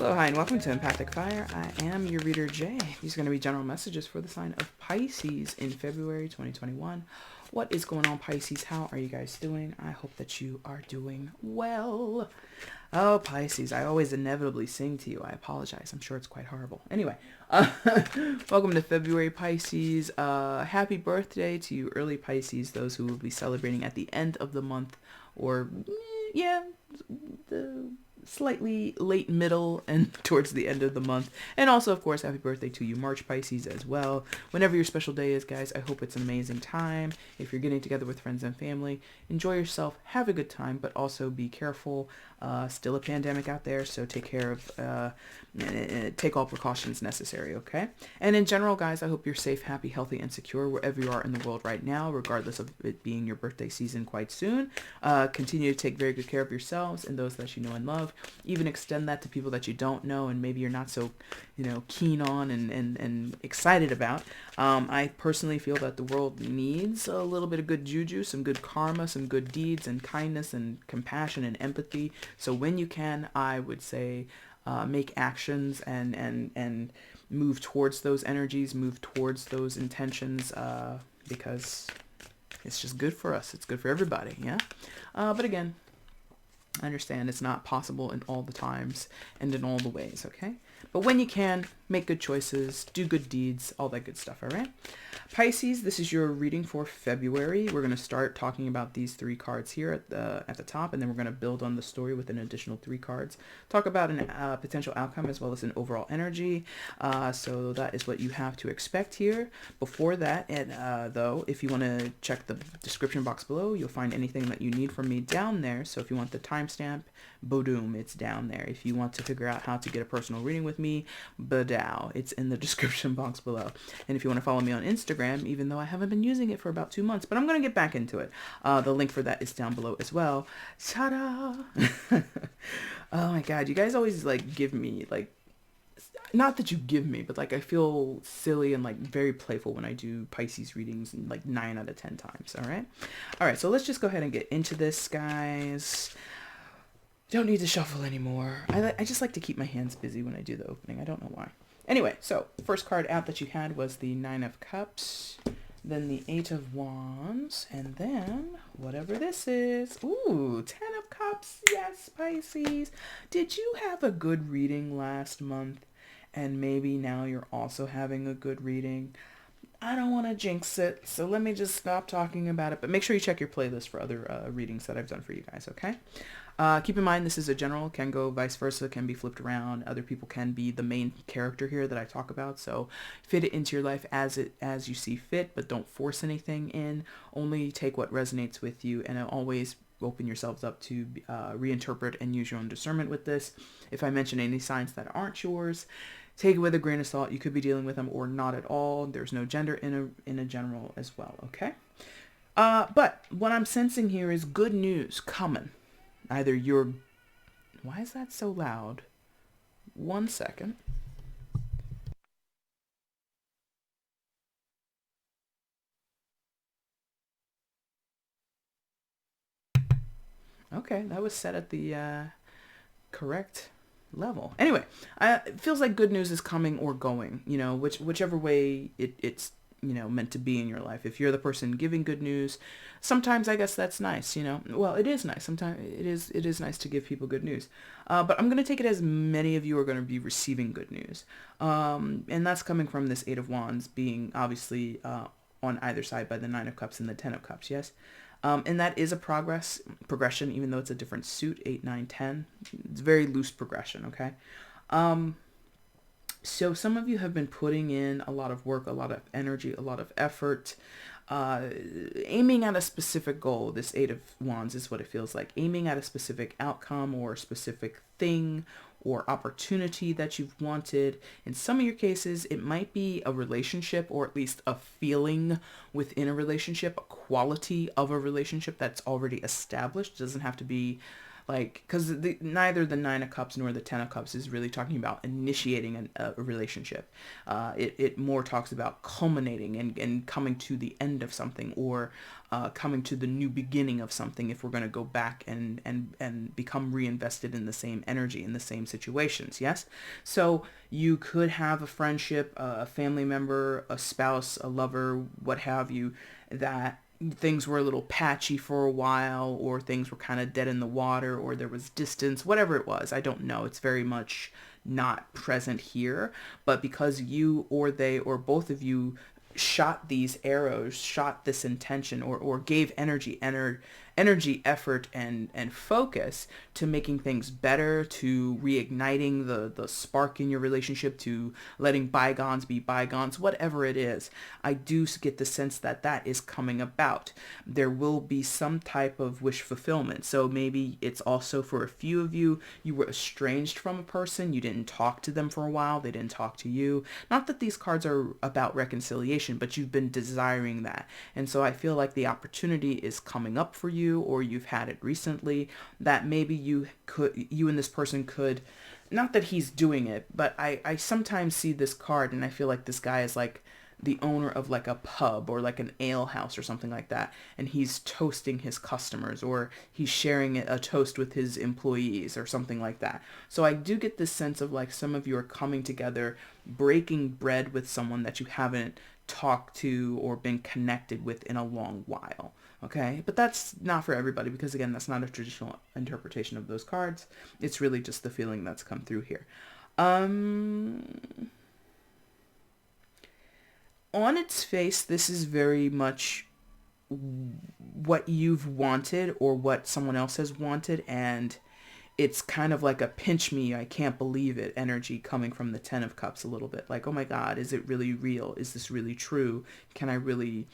Hello, hi, and welcome to EmpathicFire. I am your reader, Jay. These are going to be general messages for the sign of Pisces in February 2021. What is going on, Pisces? How are you guys doing? I hope that you are doing well. Oh, Pisces, I always inevitably sing to you. I apologize. I'm sure it's quite horrible. Anyway, welcome to February, Pisces. Happy birthday to you, early Pisces, those who will be celebrating at the end of the month, or, the slightly late middle and towards the end of the month. And also, of course, happy birthday to you, March Pisces, as well. Whenever your special day is, guys, I hope it's an amazing time. If you're getting together with friends and family, enjoy yourself, have a good time, but also be careful. Still a pandemic out there, so take care of, take all precautions necessary, okay? And in general, guys, I hope you're safe, happy, healthy, and secure wherever you are in the world right now, regardless of it being your birthday season quite soon. Continue to take very good care of yourselves and those that you know and love. Even extend that to people that you don't know and maybe you're not so, keen on and excited about. I personally feel that the world needs a little bit of good juju, some good karma, some good deeds and kindness and compassion and empathy. So when you can, I would say, make actions and move towards those energies, move towards those intentions, because it's just good for us. It's good for everybody, yeah? But again, I understand it's not possible in all the times and in all the ways, okay? But when you can, make good choices, do good deeds, all that good stuff, all right? Pisces, this is your reading for February. We're going to start talking about these three cards here at the top, and then we're going to build on the story with an additional three cards. Talk about a potential outcome as well as an overall energy. So that is what you have to expect here. Before that, though, if you want to check the description box below, you'll find anything that you need from me down there. So if you want the timestamp, boom, it's down there. If you want to figure out how to get a personal reading with me, badow, it's in the description box below. And if you want to follow me on Instagram, even though I haven't been using it for about 2 months, but I'm going to get back into it. The link for that is down below as well. Ta-da! Oh my god, you guys always give me not that you give me, but I feel silly and very playful when I do Pisces readings 9 out of 10 times. All right, so let's just go ahead and get into this, guys. Don't need to shuffle anymore. I just like to keep my hands busy when I do the opening. I don't know why. Anyway, so first card out that you had was the Nine of Cups, then the Eight of Wands, and then whatever this is. Ooh, Ten of Cups. Yes, Pisces. Did you have a good reading last month? And maybe now you're also having a good reading? I don't want to jinx it, so let me just stop talking about it. But make sure you check your playlist for other readings that I've done for you guys, okay? Keep in mind, this is a general, can go vice versa, can be flipped around. Other people can be the main character here that I talk about. So fit it into your life as you see fit, but don't force anything in. Only take what resonates with you, and always open yourselves up to reinterpret and use your own discernment with this. If I mention any signs that aren't yours, take it with a grain of salt. You could be dealing with them or not at all. There's no gender in a general as well, okay? But what I'm sensing here is good news coming. Either you're... Why is that so loud? 1 second. Okay, that was set at the correct level. Anyway, it feels like good news is coming or going, whichever way it's meant to be in your life. If you're the person giving good news, sometimes I guess that's nice, well, it is nice. Sometimes it is nice to give people good news. But I'm going to take it as many of you are going to be receiving good news. And that's coming from this Eight of Wands being obviously on either side by the Nine of Cups and the Ten of Cups, yes? And that is a progression, even though it's a different suit, 8, 9, 10. It's very loose progression, okay? So some of you have been putting in a lot of work, a lot of energy, a lot of effort, aiming at a specific goal. This Eight of Wands is what it feels like. Aiming at a specific outcome or a specific thing or opportunity that you've wanted. In some of your cases, it might be a relationship or at least a feeling within a relationship, a quality of a relationship that's already established. It doesn't have to be Like, because neither the Nine of Cups nor the Ten of Cups is really talking about initiating a relationship. It more talks about culminating and coming to the end of something, or coming to the new beginning of something, if we're going to go back and become reinvested in the same energy, in the same situations. Yes? So you could have a friendship, a family member, a spouse, a lover, what have you, that things were a little patchy for a while, or things were kind of dead in the water, or there was distance, whatever it was. I don't know. It's very much not present here. But because you or they or both of you shot these arrows, shot this intention, or gave energy, effort, and focus to making things better, to reigniting the spark in your relationship, to letting bygones be bygones, whatever it is, I do get the sense that that is coming about. There will be some type of wish fulfillment. So maybe it's also for a few of you, you were estranged from a person, you didn't talk to them for a while, they didn't talk to you. Not that these cards are about reconciliation, but you've been desiring that. And so I feel like the opportunity is coming up for you, or you've had it recently, that maybe you and this person could, not that he's doing it, but I sometimes see this card and I feel like this guy is like the owner of like a pub or like an ale house or something like that, and he's toasting his customers, or he's sharing a toast with his employees or something like that. So I do get this sense of like some of you are coming together, breaking bread with someone that you haven't talked to or been connected with in a long while. Okay, but that's not for everybody, because again, that's not a traditional interpretation of those cards. It's really just the feeling that's come through here. On its face, this is very much what you've wanted or what someone else has wanted, and it's kind of like a pinch me, I can't believe it energy coming from the Ten of Cups a little bit. Like, oh my God, is it really real? Is this really true? Can I really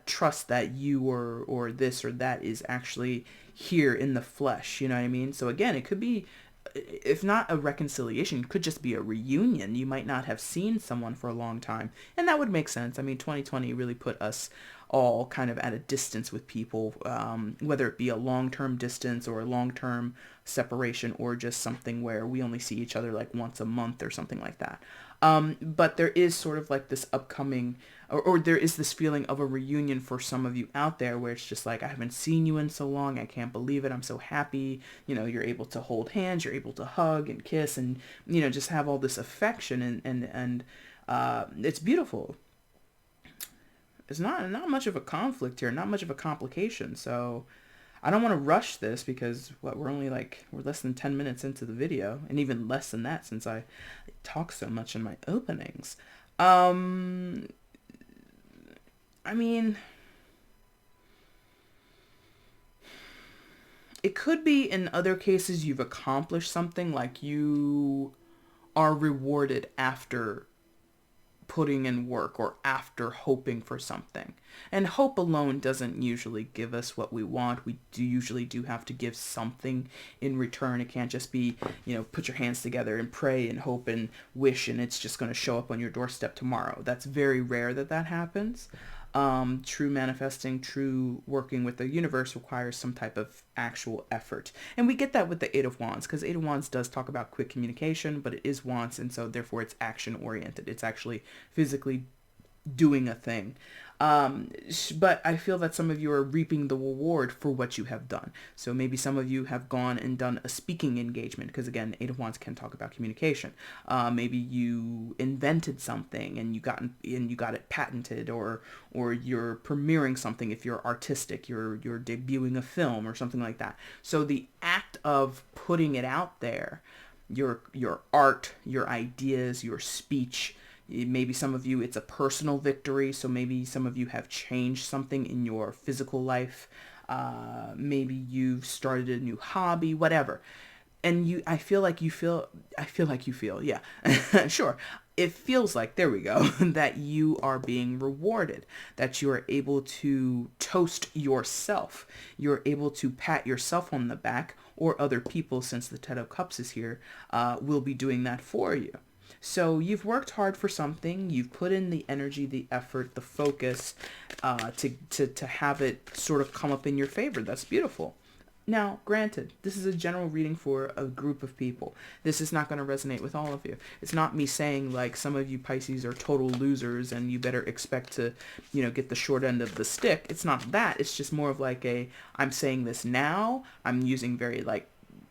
trust that you or this or that is actually here in the flesh? You know what I mean? So again, it could be, if not a reconciliation, it could just be a reunion. You might not have seen someone for a long time, and that would make sense. I mean, 2020 really put us all kind of at a distance with people, whether it be a long-term distance or a long-term separation, or just something where we only see each other like once a month or something like that. But there is sort of like this upcoming, or there is this feeling of a reunion for some of you out there, where it's just like, I haven't seen you in so long, I can't believe it, I'm so happy. You know, you're able to hold hands, you're able to hug and kiss, and, you know, just have all this affection, and it's beautiful. It's not much of a conflict here, not much of a complication. So I don't want to rush this, because we're less than 10 minutes into the video, and even less than that since I talk so much in my openings. I mean, it could be in other cases you've accomplished something, like you are rewarded after putting in work or after hoping for something. And hope alone doesn't usually give us what we want. We usually have to give something in return. It can't just be, you know, put your hands together and pray and hope and wish and it's just going to show up on your doorstep tomorrow. That's very rare that happens. True manifesting, true working with the universe requires some type of actual effort. And we get that with the Eight of Wands, because Eight of Wands does talk about quick communication, but it is Wands, and so therefore it's action oriented. It's actually physically doing a thing. But I feel that some of you are reaping the reward for what you have done. So maybe some of you have gone and done a speaking engagement, because again, Eight of Wands can talk about communication. Maybe you invented something and you got it patented, or you're premiering something. If you're artistic, you're debuting a film or something like that. So the act of putting it out there, your art, your ideas, your speech. Maybe some of you, it's a personal victory. So maybe some of you have changed something in your physical life. Maybe you've started a new hobby, whatever. And I feel like you feel, yeah, sure. It feels like, there we go, that you are being rewarded, that you are able to toast yourself. You're able to pat yourself on the back, or other people, since the Ten of Cups is here, will be doing that for you. So you've worked hard for something. You've put in the energy, the effort, the focus to have it sort of come up in your favor. That's beautiful. Now, granted, this is a general reading for a group of people. This is not going to resonate with all of you. It's not me saying like some of you Pisces are total losers and you better expect to, get the short end of the stick. It's not that. It's just more of like I'm saying this now. I'm using very like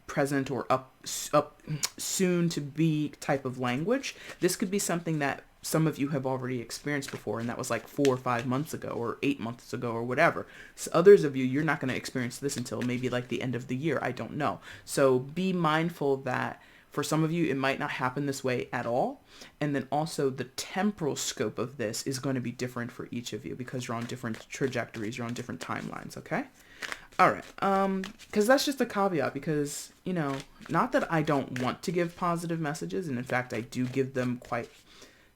present or up soon to be type of language. This could be something that some of you have already experienced before, and that was like 4 or 5 months ago or 8 months ago or whatever. So others of you, you're not going to experience this until maybe like the end of the year. I don't know. So be mindful that for some of you, it might not happen this way at all. And then also the temporal scope of this is going to be different for each of you because you're on different trajectories, you're on different timelines, okay? All right, because that's just a caveat because, not that I don't want to give positive messages, and in fact, I do give them quite,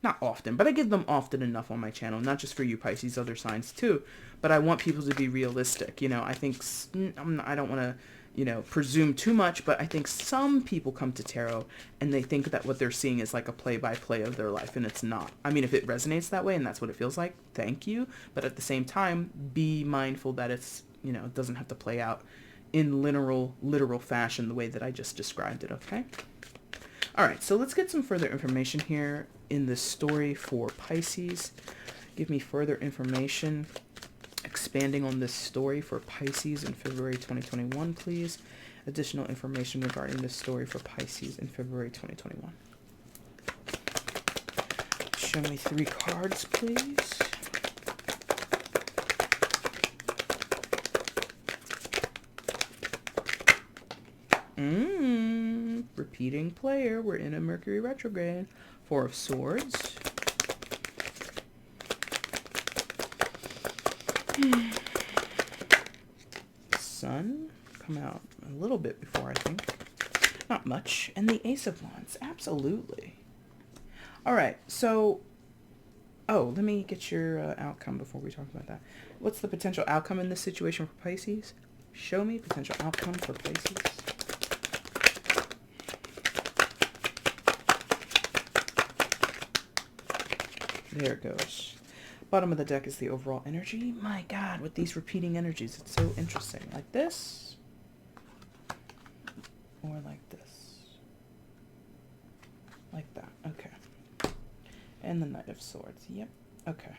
not often, but I give them often enough on my channel, not just for you Pisces, other signs too, but I want people to be realistic. I think, I don't want to, presume too much, but I think some people come to tarot and they think that what they're seeing is like a play-by-play of their life, and it's not. I mean, if it resonates that way and that's what it feels like, thank you, but at the same time, be mindful that it's, it doesn't have to play out in literal fashion the way that I just described it, okay? All right, so let's get some further information here in this story for Pisces. Give me further information expanding on this story for Pisces in February 2021, please. Additional information regarding this story for Pisces in February 2021. Show me 3 cards, please. Repeating player. We're in a Mercury retrograde. 4 of Swords. Sun. Come out a little bit before, I think. Not much. And the Ace of Wands. Absolutely. All right. So, let me get your outcome before we talk about that. What's the potential outcome in this situation for Pisces? Show me potential outcome for Pisces. There it goes. Bottom of the deck is the overall energy. My God, with these repeating energies, it's so interesting. Like this. Or like this. Like that. Okay. And the Knight of Swords. Yep. Okay.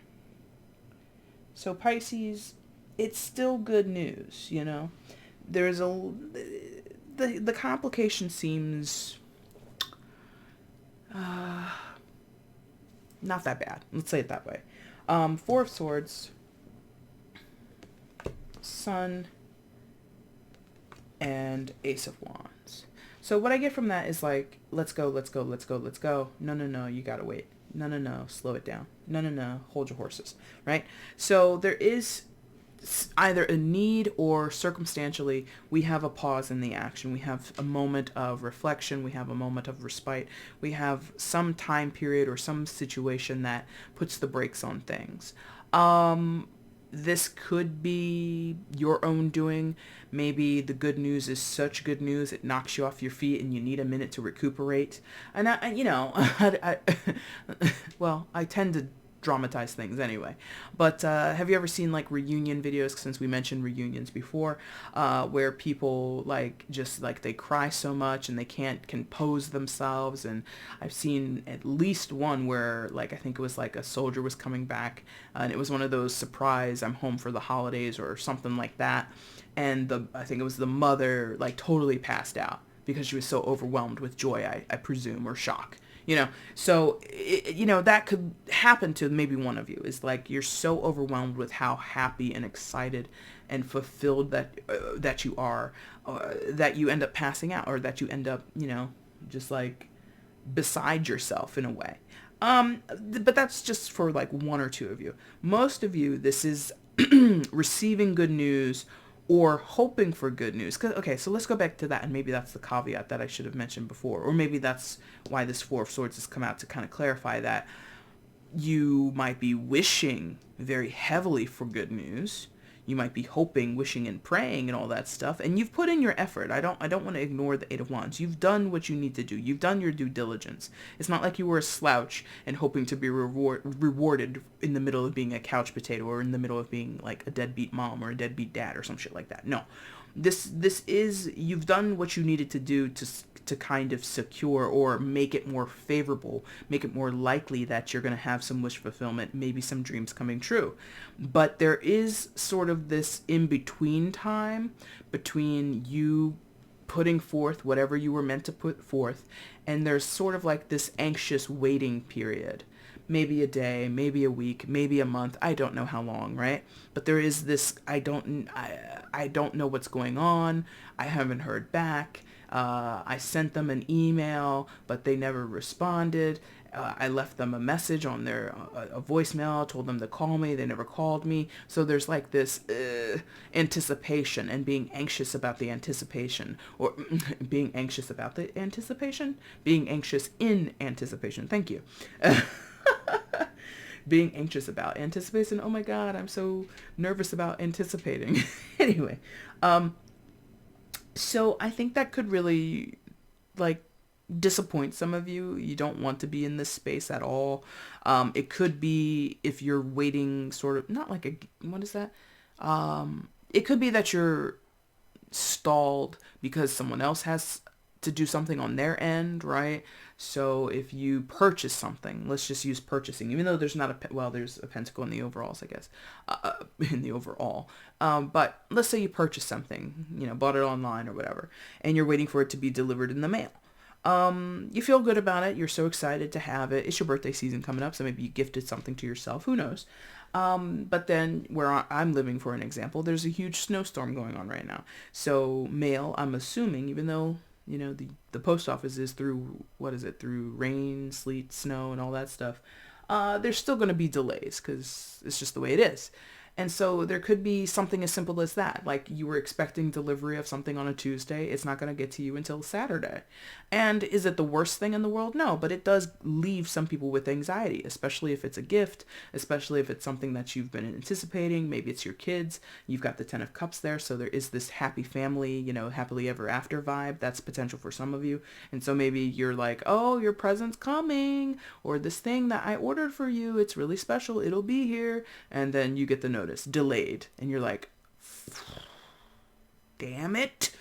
So Pisces, it's still good news, There's the complication seems not that bad. Let's say it that way. 4 of Swords, Sun, and Ace of Wands. So what I get from that is like, let's go, let's go, let's go, let's go. No, you gotta wait. No, slow it down. No, hold your horses, right? So there is either a need or circumstantially we have a pause in the action. We have a moment of reflection. We have a moment of respite. We have some time period or some situation that puts the brakes on things. This could be your own doing. Maybe the good news is such good news it knocks you off your feet and you need a minute to recuperate. And well, I tend to dramatize things anyway. But have you ever seen like reunion videos, since we mentioned reunions before, where people they cry so much and they can't compose themselves? And I've seen at least one where I think it was like a soldier was coming back and it was one of those surprise I'm home for the holidays or something like that, and I think it was the mother totally passed out because she was so overwhelmed with joy, I presume, or shock. So that could happen to maybe one of you, is you're so overwhelmed with how happy and excited and fulfilled that you are, that you end up passing out, or that you end up just beside yourself in a way. But that's just for 1 or 2 of you. Most of you, this is receiving good news or hoping for good news. Okay, so let's go back to that, and maybe that's the caveat that I should have mentioned before, or maybe that's why this 4 of Swords has come out, to kind of clarify that you might be wishing very heavily for good news. You might be hoping, wishing, and praying and all that stuff, and you've put in your effort. I don't want to ignore the 8 of Wands. You've done what you need to do. You've done your due diligence. It's not like you were a slouch and hoping to be rewarded in the middle of being a couch potato, or in the middle of being a deadbeat mom or a deadbeat dad or some shit like that. No. this is, you've done what you needed to do to kind of secure or make it more favorable, make it more likely that you're going to have some wish fulfillment, maybe some dreams coming true. But there is sort of this in between time between you putting forth whatever you were meant to put forth, and there's sort of like this anxious waiting period. Maybe a day, maybe a week, maybe a month. I don't know how long, right? But there is this, I don't know what's going on. I haven't heard back. I sent them an email, but they never responded. I left them a message on their a voicemail, told them to call me. They never called me. So there's like this anticipation and being anxious about the anticipation, or being anxious about the anticipation, being anxious in anticipation. Thank you. Being anxious about anticipation. Oh my God, I'm so nervous about anticipating. Anyway, so I think that could really like disappoint some of you. You don't want to be in this space at all. It could be if you're waiting sort of, not like a, what is that? It could be that you're stalled because someone else has to do something on their end, right? So if you purchase something, let's just use purchasing, even though there's not a, well, there's a pentacle in the overalls, I guess, in the overall. But let's say you purchase something, you know, bought it online or whatever, and you're waiting for it to be delivered in the mail. You feel good about it. You're so excited to have it. It's your birthday season coming up, so maybe you gifted something to yourself. Who knows? But then where I'm living, for an example, there's a huge snowstorm going on right now. So mail, I'm assuming, even though, you know, the post office is through, what is it, through rain, sleet, snow, and all that stuff, there's still going to be delays because it's just the way it is. And so there could be something as simple as that. Like you were expecting delivery of something on a Tuesday. It's not going to get to you until Saturday. And is it the worst thing in the world? No, but it does leave some people with anxiety, especially if it's a gift, especially if it's something that you've been anticipating. Maybe it's your kids. You've got the 10 of Cups there. So there is this happy family, you know, happily ever after vibe. That's potential for some of you. And so maybe you're like, oh, your present's coming, or this thing that I ordered for you, it's really special. It'll be here. And then you get the notice, delayed, and you're like, damn it.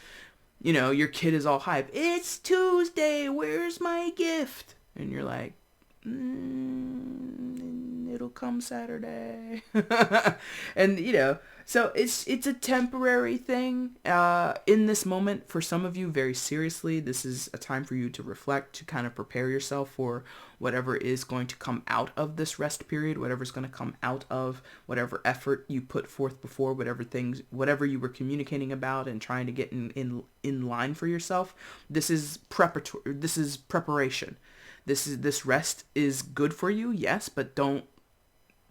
You know, your kid is all hype. It's Tuesday. Where's my gift? And you're like, it'll come Saturday. And, you know, so it's a temporary thing. In this moment, for some of you, very seriously, this is a time for you to reflect, to kind of prepare yourself for whatever is going to come out of this rest period, whatever's going to come out of whatever effort you put forth before, whatever you were communicating about and trying to get in line for yourself. This is preparatory. This is preparation. This rest is good for you, yes, but don't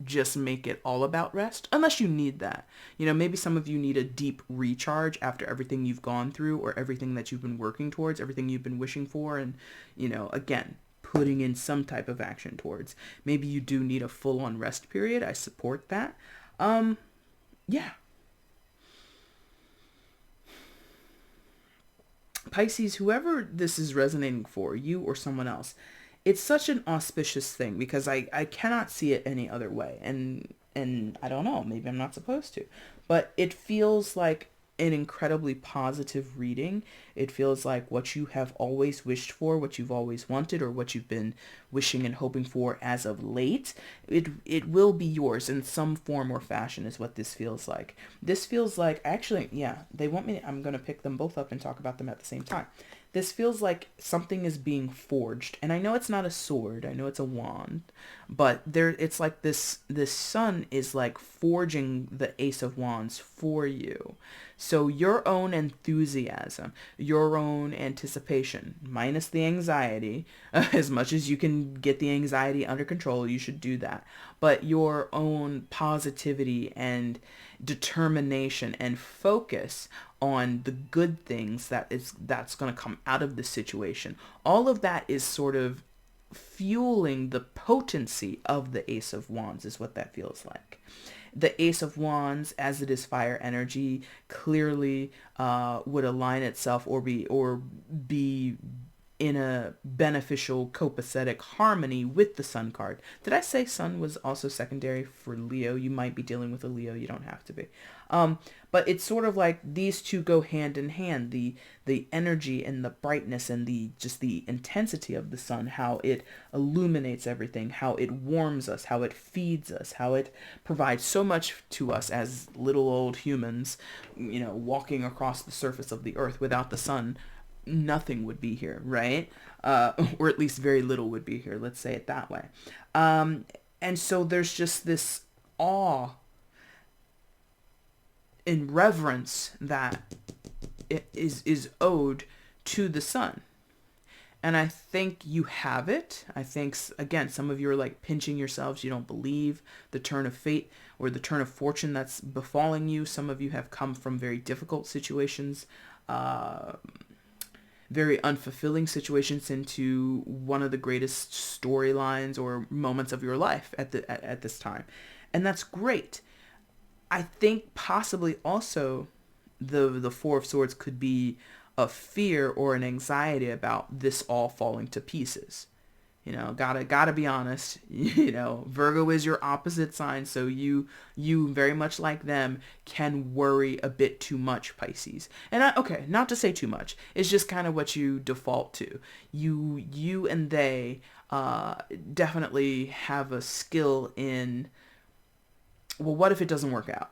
just make it all about rest unless you need that. You know, maybe some of you need a deep recharge after everything you've gone through, or everything that you've been working towards, everything you've been wishing for, and, you know, again, putting in some type of action towards. Maybe you do need a full-on rest period. I support that. Yeah. Pisces, whoever this is resonating for, you or someone else, it's such an auspicious thing because I cannot see it any other way. And I don't know, maybe I'm not supposed to, but it feels like an incredibly positive reading. It feels like what you have always wished for, what you've always wanted, or what you've been wishing and hoping for as of late. It will be yours in some form or fashion is what this feels like. This feels like, actually, yeah, they want me, I'm going to pick them both up and talk about them at the same time. This feels like something is being forged. And I know it's not a sword. I know it's a wand. But it's like this sun is like forging the Ace of Wands for you. So your own enthusiasm, your own anticipation, minus the anxiety, as much as you can get the anxiety under control, you should do that. But your own positivity and determination and focus on the good things that's going to come out of this situation. All of that is sort of fueling the potency of the Ace of Wands is what that feels like. The Ace of Wands, as it is fire energy, clearly would align itself or be in a beneficial copacetic harmony with the sun card. Did I say sun was also secondary for Leo? You might be dealing with a Leo. You don't have to be. But it's sort of like these two go hand in hand. The energy and the brightness and the intensity of the sun, how it illuminates everything, how it warms us, how it feeds us, how it provides so much to us as little old humans, walking across the surface of the earth. Without the sun, nothing would be here, right? Or at least very little would be here. Let's say it that way. And so there's just this awe and reverence that is owed to the sun. And I think you have it. I think, again, some of you are like pinching yourselves. You don't believe the turn of fate or the turn of fortune that's befalling you. Some of you have come from very difficult situations, very unfulfilling situations, into one of the greatest storylines or moments of your life at this time. And that's great. I think possibly also the Four of Swords could be a fear or an anxiety about this all falling to pieces. Gotta be honest. Virgo is your opposite sign, so you very much like them can worry a bit too much, Pisces. And okay, not to say too much. It's just kind of what you default to. You and they definitely have a skill in, well, what if it doesn't work out?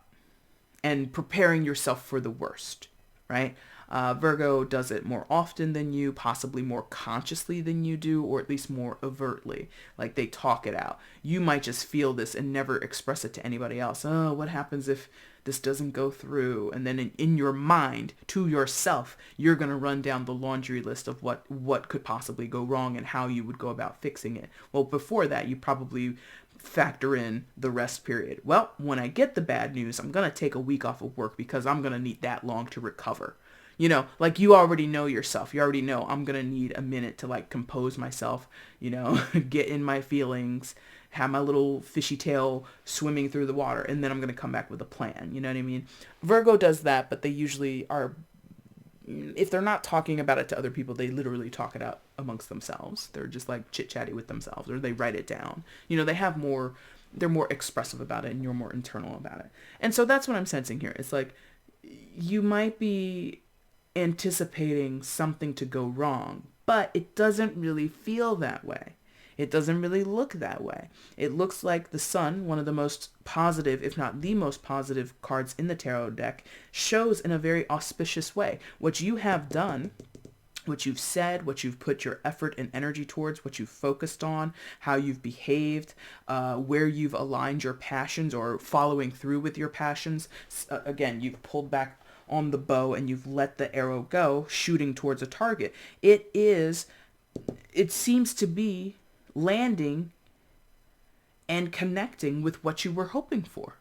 And preparing yourself for the worst, right? Virgo does it more often than you, possibly more consciously than you do, or at least more overtly. Like they talk it out. You might just feel this and never express it to anybody else. Oh, what happens if this doesn't go through? And then in your mind, to yourself, you're going to run down the laundry list of what could possibly go wrong and how you would go about fixing it. Well, before that, you probably factor in the rest period. Well, when I get the bad news, I'm going to take a week off of work because I'm going to need that long to recover. Like you already know yourself. You already know I'm going to need a minute to like compose myself, get in my feelings, have my little fishy tail swimming through the water, and then I'm going to come back with a plan. You know what I mean? Virgo does that, but they usually are, if they're not talking about it to other people, they literally talk it out amongst themselves. They're just like chit-chatty with themselves, or they write it down. They're more expressive about it, and you're more internal about it. And so that's what I'm sensing here. It's like you might be anticipating something to go wrong, but it doesn't really feel that way. It doesn't really look that way. It looks like the sun, one of the most positive, if not the most positive cards in the tarot deck, shows in a very auspicious way. What you have done, what you've said, what you've put your effort and energy towards, what you've focused on, how you've behaved, where you've aligned your passions or following through with your passions. Again, you've pulled back on the bow and you've let the arrow go, shooting towards a target. It seems to be landing and connecting with what you were hoping for.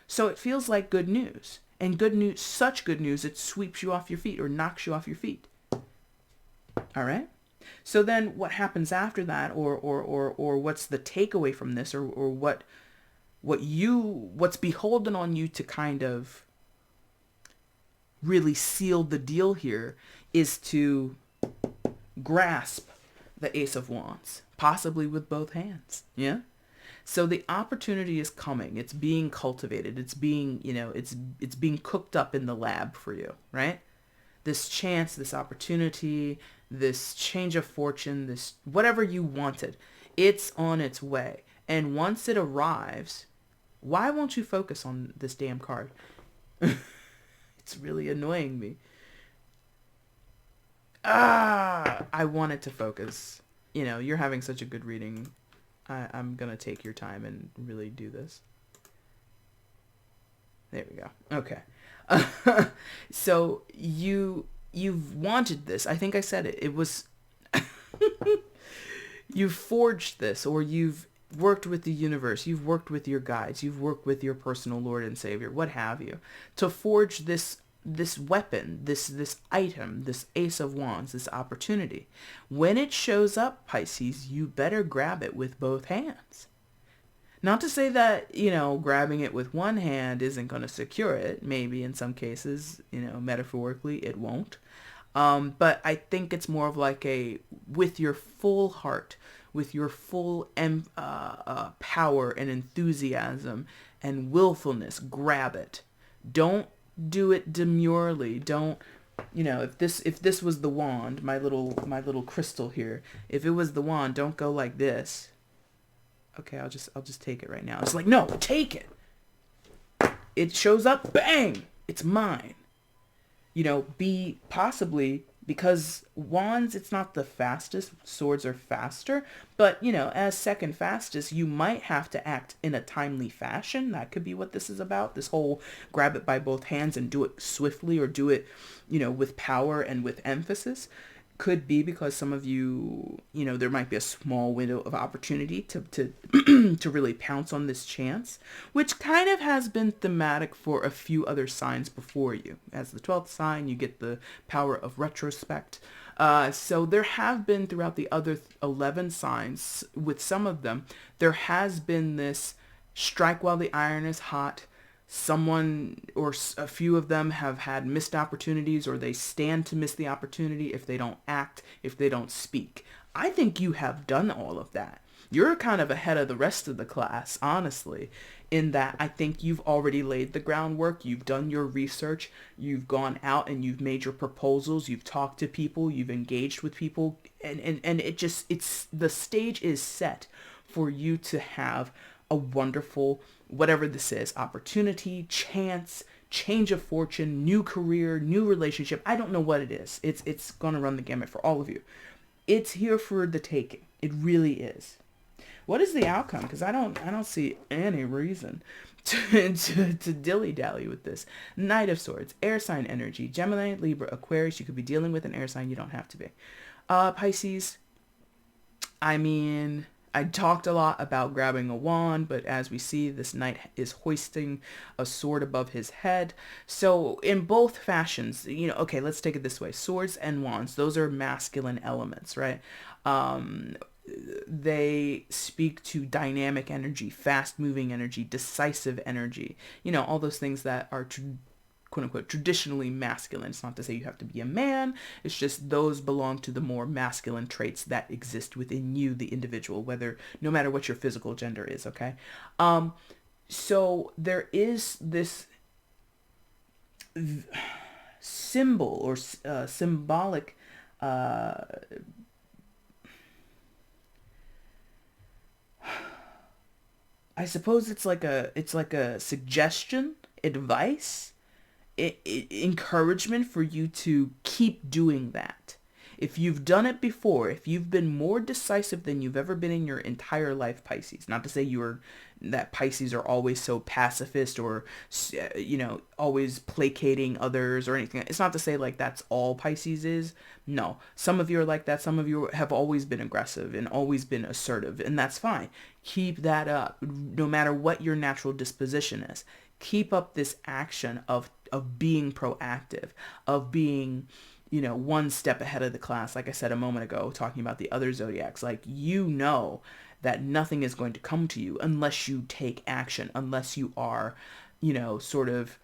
So it feels like good news. And good news, such good news, it sweeps you off your feet or knocks you off your feet. All right? So then what happens after that, or what's the takeaway from this, or what's beholden on you to kind of really seal the deal here, is to grasp the Ace of Wands, possibly with both hands. Yeah. So the opportunity is coming. It's being cultivated. It's being, it's being cooked up in the lab for you, right? This chance, this opportunity, this change of fortune, this whatever you wanted, it's on its way. And once it arrives, why won't you focus on this damn card? It's really annoying me. I wanted to focus. You're having such a good reading. I'm going to take your time and really do this. There we go. Okay. So you've wanted this. I think I said it. It was, you've forged this, or you've worked with the universe, you've worked with your guides, you've worked with your personal Lord and Savior, what have you, to forge this weapon, this item, this Ace of Wands, this opportunity. When it shows up, Pisces, you better grab it with both hands. Not to say that, grabbing it with one hand isn't going to secure it. Maybe in some cases, metaphorically, it won't. But I think it's more of like a, with your full heart, with your full power and enthusiasm and willfulness, grab it. Don't do it demurely. Don't, if this was the wand, my little crystal here, if it was the wand, don't go like this. Okay, I'll just take it right now. It's like, no, take it. It shows up, bang, it's mine. Be possibly, because wands, it's not the fastest, swords are faster, but as second fastest, you might have to act in a timely fashion. That could be what this is about, this whole grab it by both hands and do it swiftly, or do it with power and with emphasis. Could be because some of you, there might be a small window of opportunity to to really pounce on this chance, which kind of has been thematic for a few other signs before you. As the 12th sign, you get the power of retrospect. So there have been, throughout the other 11 signs, with some of them, there has been this strike while the iron is hot. Someone or a few of them have had missed opportunities, or they stand to miss the opportunity if they don't act, if they don't speak. I think you have done all of that. You're kind of ahead of the rest of the class, honestly, in that I think you've already laid the groundwork. You've done your research. You've gone out and you've made your proposals. You've talked to people. You've engaged with people. And it's the stage is set for you to have a wonderful, whatever this is, opportunity, chance, change of fortune, new career, new relationship. I don't know what it is. It's going to run the gamut for all of you. It's here for the taking. It really is. What is the outcome? Because I don't see any reason to dilly-dally with this. Knight of Swords, air sign energy, Gemini, Libra, Aquarius. You could be dealing with an air sign. You don't have to be. Pisces, I talked a lot about grabbing a wand, but as we see, this knight is hoisting a sword above his head. So in both fashions, okay, let's take it this way. Swords and wands, those are masculine elements, right? They speak to dynamic energy, fast-moving energy, decisive energy, all those things that are quote-unquote traditionally masculine. It's not to say you have to be a man. It's just those belong to the more masculine traits that exist within you, the individual, no matter what your physical gender is, okay? So there is this symbol or symbolic I suppose it's like a suggestion, advice, encouragement for you to keep doing that. If you've done it before, if you've been more decisive than you've ever been in your entire life, Pisces, not to say that Pisces are always so pacifist or, always placating others or anything. It's not to say like that's all Pisces is. No, some of you are like that. Some of you have always been aggressive and always been assertive, and that's fine. Keep that up, no matter what your natural disposition is. Keep up this action of being proactive, of being, one step ahead of the class. Like I said a moment ago, talking about the other zodiacs, like, that nothing is going to come to you unless you take action, unless you are, sort of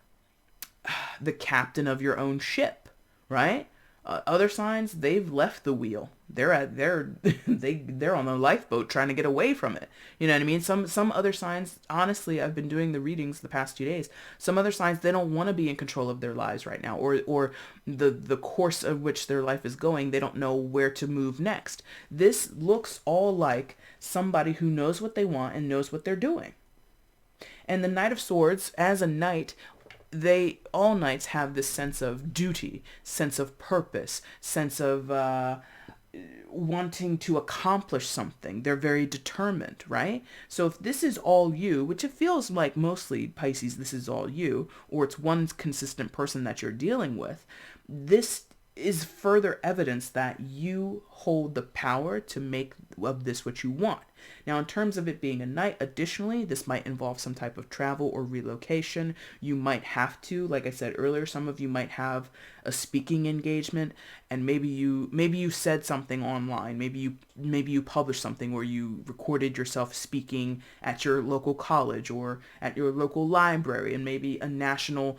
the captain of your own ship, right? Other signs, they've left the wheel. They're on the lifeboat trying to get away from it. You know what I mean? Some other signs, honestly, I've been doing the readings the past 2 days. Some other signs, they don't want to be in control of their lives right now, or the course of which their life is going. They don't know where to move next. This looks all like somebody who knows what they want and knows what they're doing. And the Knight of Swords, as a knight, all knights have this sense of duty, sense of purpose, sense of wanting to accomplish something. They're very determined, right? So if this is all you, which it feels like mostly, Pisces, this is all you, or it's one consistent person that you're dealing with, this is further evidence that you hold the power to make of this what you want. Now, in terms of it being a night, additionally, this might involve some type of travel or relocation. You might have to, like I said earlier, some of you might have a speaking engagement, and maybe you said something online. Maybe you published something where you recorded yourself speaking at your local college or at your local library, and maybe a national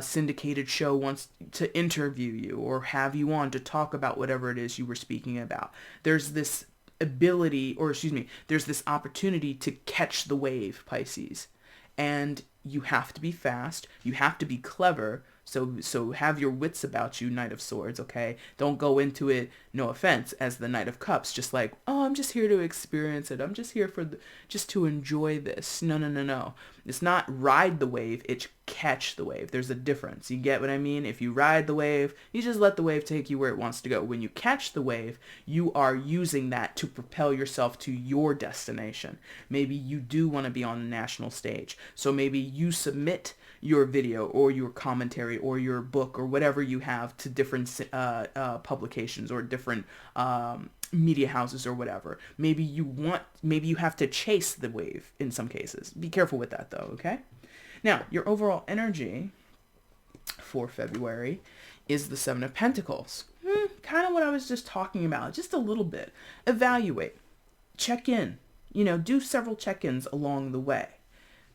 syndicated show wants to interview you or have you on to talk about whatever it is you were speaking about. There's this there's this opportunity to catch the wave, Pisces. And you have to be fast, you have to be clever, so have your wits about you, Knight of Swords, okay? Don't go into it, no offense, as the Knight of Cups, just like, oh, I'm just here to experience it. I'm just here just to enjoy this. No, no, no, no. It's not ride the wave, it's catch the wave. There's a difference. You get what I mean? If you ride the wave, you just let the wave take you where it wants to go. When you catch the wave, you are using that to propel yourself to your destination. Maybe you do want to be on a national stage. So maybe you submit your video or your commentary or your book or whatever you have to different publications or different media houses or whatever. Maybe you have to chase the wave in some cases. Be careful with that though, okay? Now, your overall energy for February is the Seven of Pentacles. Kind of what I was just talking about, just a little bit. Evaluate, check in, do several check-ins along the way.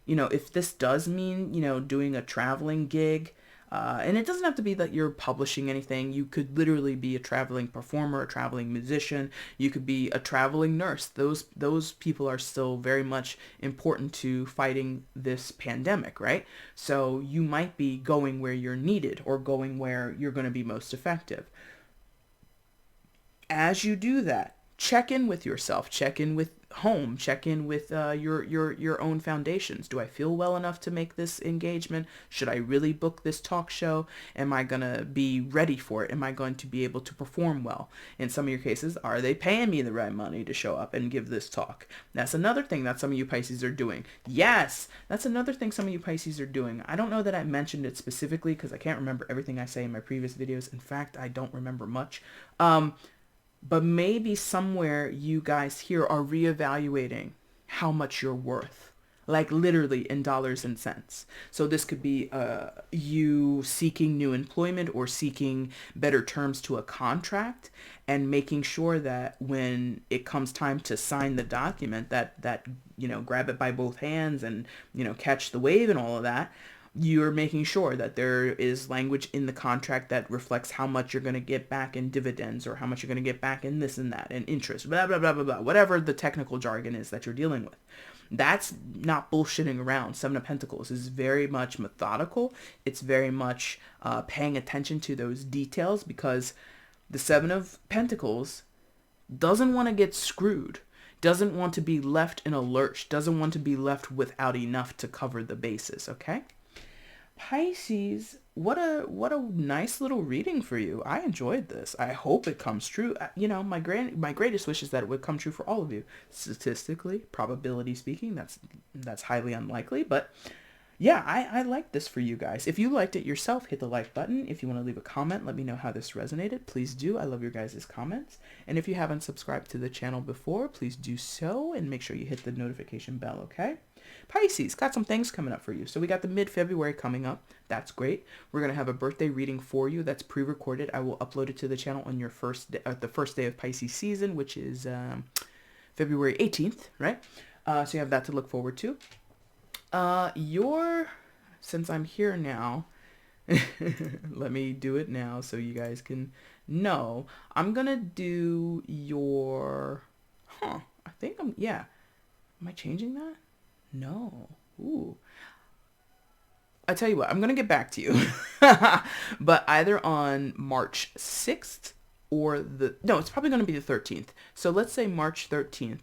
If this does mean, doing a traveling gig, and it doesn't have to be that you're publishing anything. You could literally be a traveling performer, a traveling musician. You could be a traveling nurse. Those people are still very much important to fighting this pandemic, right? So you might be going where you're needed or going where you're going to be most effective. As you do that, check in with yourself, check in with home, check in with your own foundations. Do I feel well enough to make this engagement? Should I really book this talk show? Am I gonna be ready for it? Am I going to be able to perform well? In some of your cases, are they paying me the right money to show up and give this talk? That's another thing that some of you Pisces are doing. Yes, that's another thing some of you Pisces are doing. I don't know that I mentioned it specifically because I can't remember everything I say in my previous videos. In fact, I don't remember much. But maybe somewhere you guys here are reevaluating how much you're worth, like literally in dollars and cents. So this could be you seeking new employment or seeking better terms to a contract and making sure that when it comes time to sign the document that grab it by both hands and, catch the wave and all of that, you're making sure that there is language in the contract that reflects how much you're going to get back in dividends or how much you're going to get back in this and that and interest, blah, blah, blah, blah, blah, whatever the technical jargon is that you're dealing with. That's not bullshitting around. Seven of Pentacles is very much methodical. It's very much paying attention to those details because the Seven of Pentacles doesn't want to get screwed, doesn't want to be left in a lurch, doesn't want to be left without enough to cover the bases, okay? Pisces, what a nice little reading for you. I enjoyed this. I hope it comes true. My greatest wish is that it would come true for all of you. Statistically, probability speaking, that's highly unlikely, but yeah, I like this for you guys. If you liked it yourself, hit the like button. If you want to leave a comment, let me know how this resonated. Please do. I love your guys' comments. And if you haven't subscribed to the channel before, please do so and make sure you hit the notification bell, okay? Pisces, got some things coming up for you. So we got the mid-February coming up. That's great. We're going to have a birthday reading for you that's pre-recorded. I will upload it to the channel on your the first day of Pisces season, which is February 18th, right? So you have that to look forward to. Since I'm here now, let me do it now so you guys can know. I'm going to do your, I think am I changing that? No. Ooh. I tell you what, I'm going to get back to you. But either on March 6th or it's probably going to be the 13th. So let's say March 13th,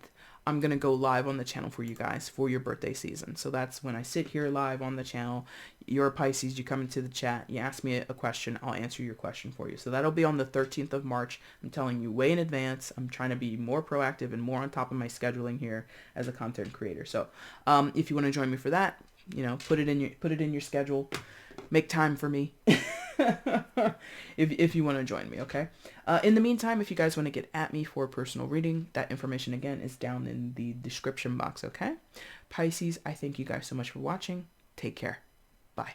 I'm going to go live on the channel for you guys for your birthday season. So that's when I sit here live on the channel. You're a Pisces, you come into the chat, you ask me a question, I'll answer your question for you. So that'll be on the 13th of March. I'm telling you way in advance. I'm trying to be more proactive and more on top of my scheduling here as a content creator. So if you want to join me for that, put it in your schedule. Make time for me. if you want to join me, okay? In the meantime, if you guys want to get at me for a personal reading, that information again is down in the description box, okay? Pisces, I thank you guys so much for watching. Take care. Bye.